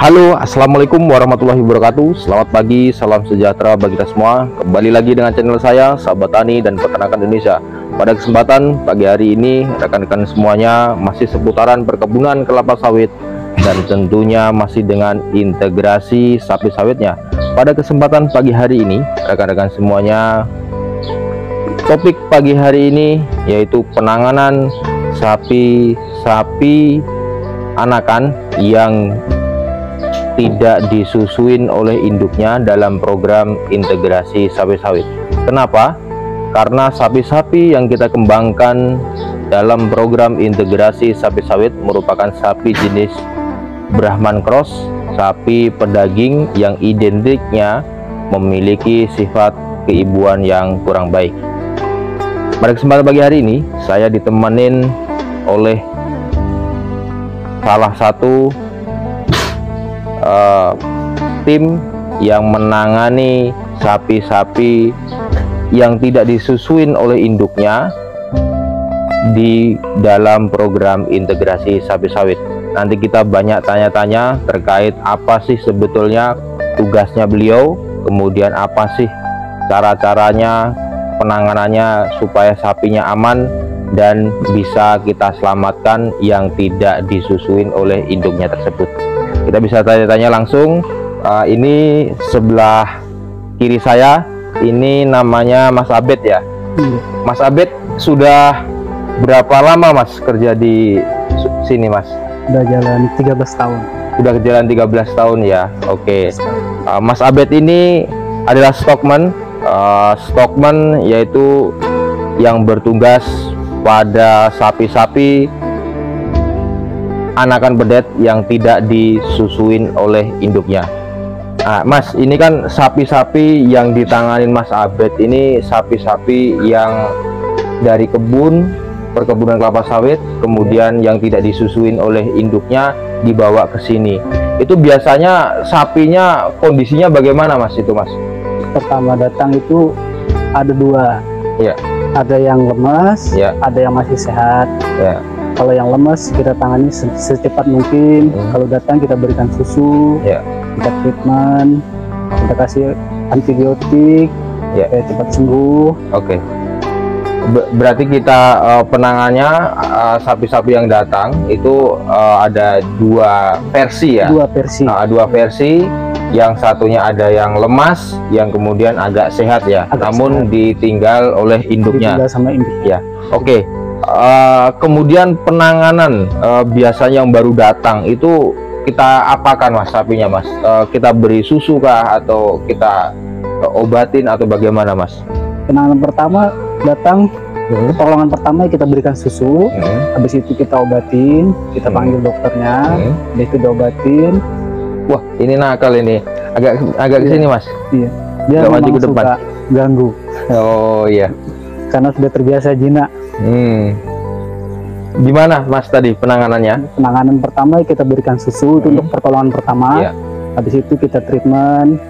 Halo, assalamualaikum warahmatullahi wabarakatuh. Selamat pagi, salam sejahtera bagi kita semua. Kembali lagi dengan channel saya, Sahabat Tani dan Peternakan Indonesia. Pada kesempatan pagi hari ini, rekan-rekan semuanya masih seputaran perkebunan kelapa sawit dan tentunya masih dengan integrasi sapi sawitnya. Pada kesempatan pagi hari ini, rekan-rekan semuanya, topik pagi hari ini yaitu penanganan sapi-sapi anakan yang tidak disusuin oleh induknya dalam program integrasi sapi sawit. Kenapa? Karena sapi-sapi yang kita kembangkan dalam program integrasi sapi sawit merupakan sapi jenis Brahman Cross, sapi pedaging yang identiknya memiliki sifat keibuan yang kurang baik. Pada kesempatan pagi hari ini, saya ditemenin oleh salah satu tim yang menangani sapi-sapi yang tidak disusuin oleh induknya di dalam program integrasi sapi sawit. Nanti kita banyak tanya-tanya terkait apa sih sebetulnya tugasnya beliau, kemudian apa sih cara-caranya penanganannya supaya sapinya aman dan bisa kita selamatkan yang tidak disusuin oleh induknya tersebut. Kita bisa tanya-tanya langsung. Ini sebelah kiri saya, ini namanya Mas Abed ya. Mas Abed sudah berapa lama Mas kerja di sini Mas? Udah jalan 13 tahun. Udah jalan 13 tahun ya. Oke. Mas Abed ini adalah stockman. Stockman yaitu yang bertugas pada sapi-sapi anakan bedet yang tidak disusuin oleh induknya. Nah, Mas, ini kan sapi-sapi yang ditanganin Mas Abed ini sapi-sapi yang dari perkebunan kelapa sawit, kemudian yang tidak disusuin oleh induknya dibawa ke sini. Itu biasanya sapinya kondisinya bagaimana Mas itu Mas? Pertama datang itu ada dua. Ya. Ada yang lemas, Ya. ada yang masih sehat. Ya. Kalau yang lemes kita tangani secepat mungkin. Kalau datang kita berikan susu, Ya. kita treatment, kita kasih antibiotik, Ya. supaya cepat sembuh. Oke. Berarti kita penangannya sapi-sapi yang datang itu ada dua versi ya? Dua versi. Dua versi. Yang satunya ada yang lemas, yang kemudian agak sehat ya, namun ditinggal oleh induknya. Ditinggal sama induk. Ya. Oke. Kemudian penanganan biasanya yang baru datang itu kita apakan Mas sapinya Mas? Kita beri susu kah atau kita obatin atau bagaimana Mas? Penanganan pertama datang, pertolongan pertama kita berikan susu, habis itu kita obatin, kita panggil dokternya, habis itu diobatin. Wah, ini nakal ini. Agak ke sini Mas. Iya. Dia Gak maju memang ke depan. suka ganggu. Oh iya. Karena sudah terbiasa jinak. Gimana Mas tadi penanganannya? Penanganan pertama kita berikan susu itu untuk pertolongan pertama. Iya. Habis itu kita treatment,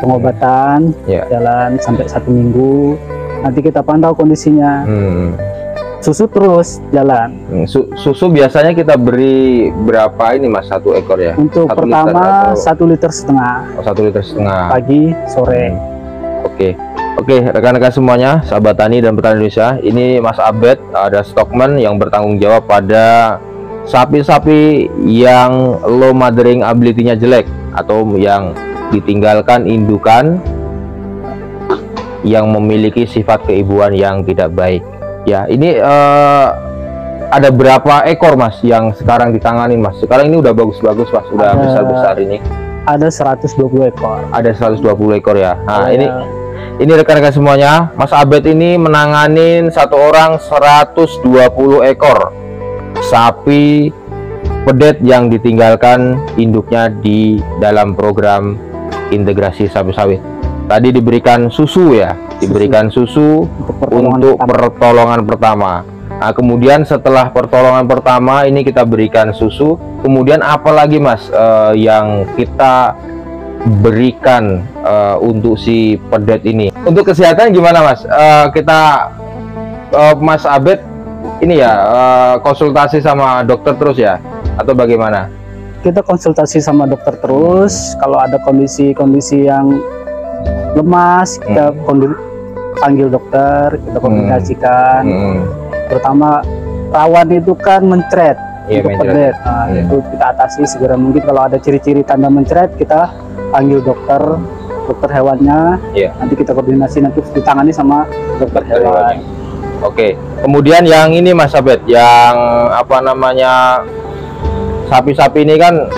pengobatan, Iya. jalan sampai 1 minggu. Nanti kita pantau kondisinya. Susu terus jalan. Susu biasanya kita beri berapa ini Mas? 1 ekor ya? Untuk 1 pertama liter atau... 1,5 liter. 1,5 liter. Pagi, sore. Oke, rekan-rekan semuanya, sahabat tani dan petani Indonesia, ini Mas Abed ada stockman yang bertanggung jawab pada sapi-sapi yang low mothering ability-nya jelek atau yang ditinggalkan indukan yang memiliki sifat keibuan yang tidak baik. Ya, ini ada berapa ekor Mas yang sekarang ditangani Mas? Sekarang ini udah bagus-bagus Mas, udah besar-besar ini. Ada 120 ekor. Ada 120 ekor ya. Nah, ini rekan-rekan semuanya, Mas Abed ini menanganin satu orang 120 ekor sapi pedet yang ditinggalkan induknya di dalam program integrasi sapi sawit. Tadi diberikan susu ya, diberikan susu untuk pertolongan pertama. Nah, kemudian setelah pertolongan pertama ini kita berikan susu. Kemudian apa lagi Mas yang kita berikan untuk si pedet ini? Untuk kesehatan gimana Mas? Mas Abed ini ya konsultasi sama dokter terus ya atau bagaimana? kita konsultasi sama dokter terus. Kalau ada kondisi-kondisi yang lemas, kita panggil dokter, kita komunikasikan. Terutama rawan itu kan mencret, untuk pedet. Nah, itu kita atasi segera mungkin. Kalau ada ciri-ciri tanda mencret, kita panggil dokter hewannya. Nanti kita koordinasi, nanti ditangani sama dokter hewan. Oke, kemudian yang ini Mas Abed, yang apa namanya, sapi-sapi ini kan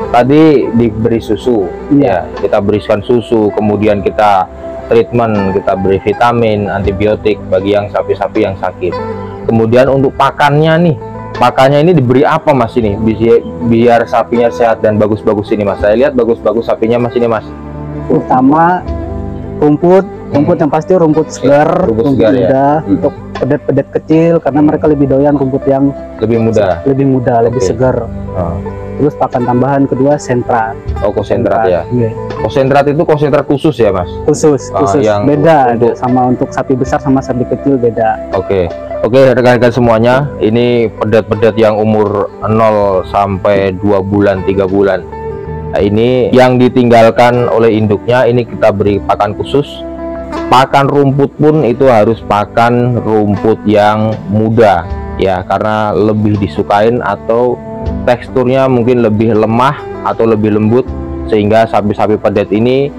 tadi diberi susu, ya kita berikan susu, kemudian kita treatment, kita beri vitamin, antibiotik bagi yang sapi-sapi yang sakit. Kemudian untuk pakannya nih, pakannya ini diberi apa Mas ini, biar sapinya sehat dan bagus-bagus ini Mas? Saya lihat bagus-bagus sapinya Mas ini Mas. Utama rumput yang pasti rumput segar, rumput segar, muda, untuk pedet-pedet kecil, karena mereka lebih doyan rumput yang lebih muda, lebih segar. Terus pakan tambahan kedua sentrat. Oh, konsentrat ya. Konsentrat itu konsentrat khusus ya Mas? Khusus yang beda untuk, sama untuk sapi besar sama sapi kecil beda. Oke rekan-rekan semuanya, ini pedet-pedet yang umur 0 sampai 2 bulan 3 bulan. Nah, ini yang ditinggalkan oleh induknya, ini kita beri pakan khusus. Pakan rumput pun itu harus pakan rumput yang muda ya, karena lebih disukain atau teksturnya mungkin lebih lemah atau lebih lembut, sehingga sapi-sapi pedet ini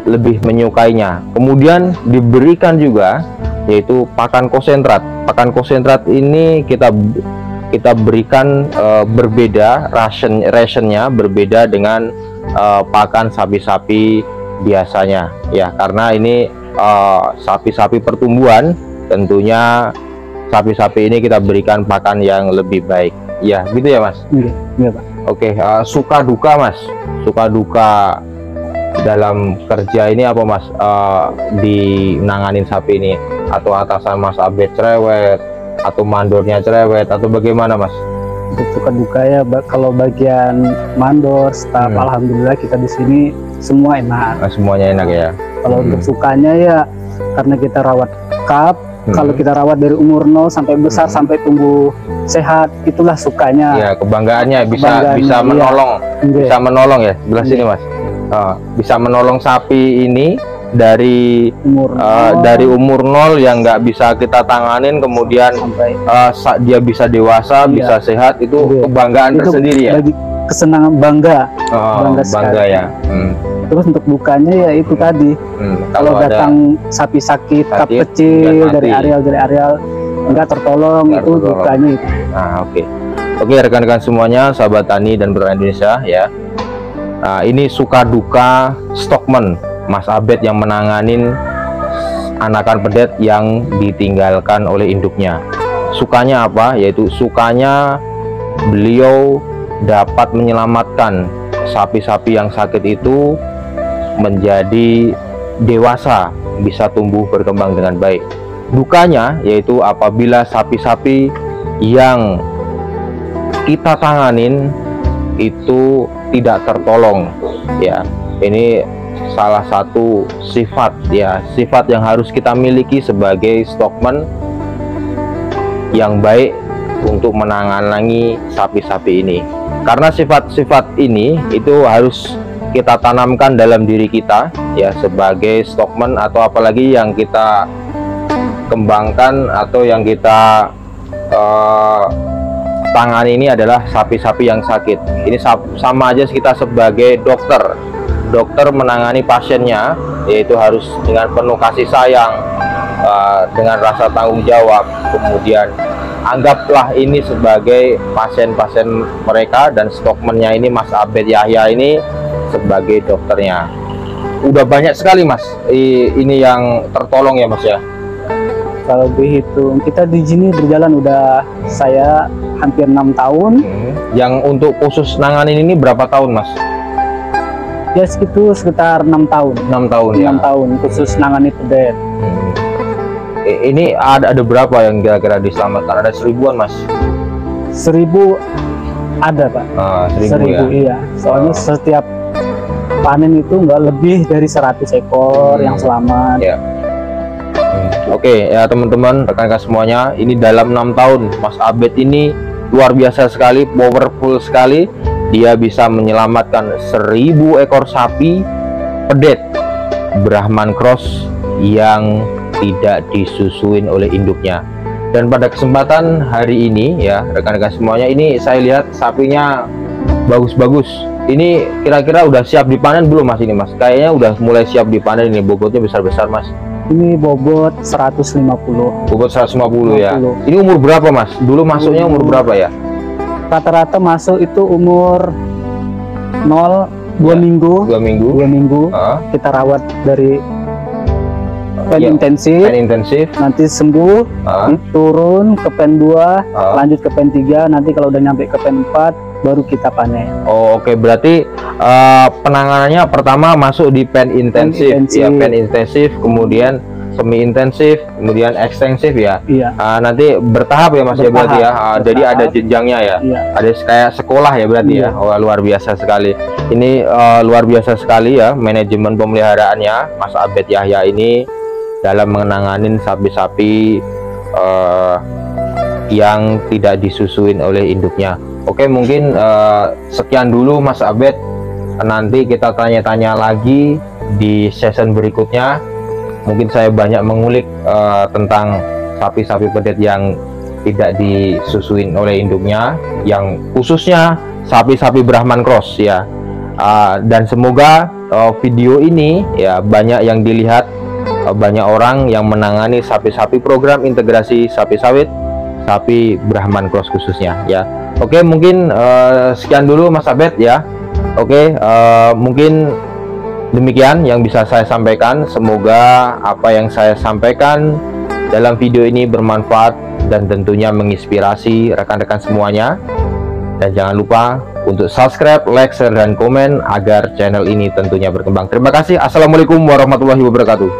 lebih menyukainya. Kemudian diberikan juga yaitu pakan konsentrat. Pakan konsentrat ini kita berikan berbeda, rationnya berbeda dengan pakan sapi-sapi biasanya ya, karena ini sapi-sapi pertumbuhan, tentunya sapi-sapi ini kita berikan pakan yang lebih baik ya, gitu ya Mas? Iya Pak. Oke, suka duka Mas, suka duka dalam kerja ini apa Mas, di nanganin sapi ini? Atau atasan Mas Abed cerewet, atau mandornya cerewet, atau bagaimana Mas? Untuk suka duka ya, kalau bagian mandor, staf, alhamdulillah kita di sini semua enak. Semuanya enak ya. Kalau untuk sukanya ya, karena kita rawat kap, kalau kita rawat dari umur 0 sampai besar sampai tumbuh sehat, itulah sukanya. Ya, kebanggaannya bisa menolong, bisa menolong ya. Sebelah sini Mas, bisa menolong sapi ini dari umur 0 yang nggak bisa kita tanganin, kemudian sampai dia bisa dewasa, bisa sehat, itu kebanggaan tersendiri ya. Kesenangan, bangga ya. Terus untuk dukanya ya itu tadi, kalau datang sapi sakit, kap kecil dari areal enggak tertolong, itu dukanya itu. Nah, oke rekan-rekan semuanya, sahabat tani dan bertani Indonesia ya. Nah, ini suka duka Stockman Mas Abed yang menanganin anakan pedet yang ditinggalkan oleh induknya. Sukanya apa? Yaitu sukanya beliau dapat menyelamatkan sapi-sapi yang sakit itu menjadi dewasa, bisa tumbuh berkembang dengan baik. Dukanya yaitu apabila sapi-sapi yang kita tanganin itu tidak tertolong ya. Ini salah satu sifat yang harus kita miliki sebagai stockman yang baik untuk menangani sapi-sapi ini. Karena sifat-sifat ini itu harus kita tanamkan dalam diri kita ya, sebagai stockman, atau apalagi yang kita kembangkan atau yang kita tangani ini adalah sapi-sapi yang sakit. Ini sama aja kita sebagai dokter menangani pasiennya, yaitu harus dengan penuh kasih sayang, dengan rasa tanggung jawab. Kemudian anggaplah ini sebagai pasien-pasien mereka, dan stockman-nya ini Mas Abed Yahya ini sebagai dokternya. Udah banyak sekali Mas ini yang tertolong ya Mas ya. Kalau dihitung, kita di sini berjalan udah saya hampir 6 tahun. Yang untuk khusus nanganin ini berapa tahun Mas? Ya sekitar 6 tahun. 6 tahun ya. 6 tahun khusus nangani pedet. Ini ada berapa yang kira-kira diselamatkan? Ada 1000-an Mas? 1000 ada Pak. 1000 ya? Iya. Soalnya setiap panen itu nggak lebih dari 100 ekor yang selamat. Ya. Oke ya teman-teman, rekan-rekan semuanya, ini dalam 6 tahun Mas Abed ini luar biasa sekali, powerful sekali dia bisa menyelamatkan 1000 ekor sapi pedet Brahman Cross yang tidak disusuin oleh induknya. Dan pada kesempatan hari ini ya rekan-rekan semuanya, ini saya lihat sapinya bagus-bagus. Ini kira-kira udah siap dipanen belum Mas ini Mas? Kayaknya udah mulai siap dipanen, ini bobotnya besar-besar Mas. Ini bobot 150. Bobot 150 ya. Ini umur berapa Mas? Dulu masuknya umur berapa ya? Rata-rata masuk itu umur 2 minggu. 2 minggu. 2 minggu. Kita rawat dari pen intensif, nanti sembuh, turun ke pen 2, lanjut ke pen 3, nanti kalau udah nyampe ke pen 4 baru kita panen. Oh, oke. Berarti penanganannya pertama masuk di pen intensif. Ya, pen intensif, kemudian semi intensif, kemudian ekstensif ya. Iya. Nanti bertahap ya Mas ya berarti ya. Jadi ada jenjangnya ya. Iya. Ada kayak sekolah ya berarti ya. Oh, luar biasa sekali. Ini luar biasa sekali ya manajemen pemeliharaannya Mas Abed Yahya ini dalam menanganin sapi-sapi yang tidak disusuin oleh induknya. Oke, mungkin sekian dulu Mas Abed. Nanti kita tanya-tanya lagi di season berikutnya. Mungkin saya banyak mengulik tentang sapi-sapi pedet yang tidak disusuin oleh induknya, yang khususnya sapi-sapi Brahman Cross ya. Dan semoga video ini ya banyak yang dilihat, banyak orang yang menangani sapi-sapi program integrasi sapi sawit, sapi Brahman Cross khususnya ya. Oke, mungkin sekian dulu Mas Abed ya. Oke, mungkin demikian yang bisa saya sampaikan. Semoga apa yang saya sampaikan dalam video ini bermanfaat dan tentunya menginspirasi rekan-rekan semuanya. Dan jangan lupa untuk subscribe, like, share, dan komen agar channel ini tentunya berkembang. Terima kasih. Assalamualaikum warahmatullahi wabarakatuh.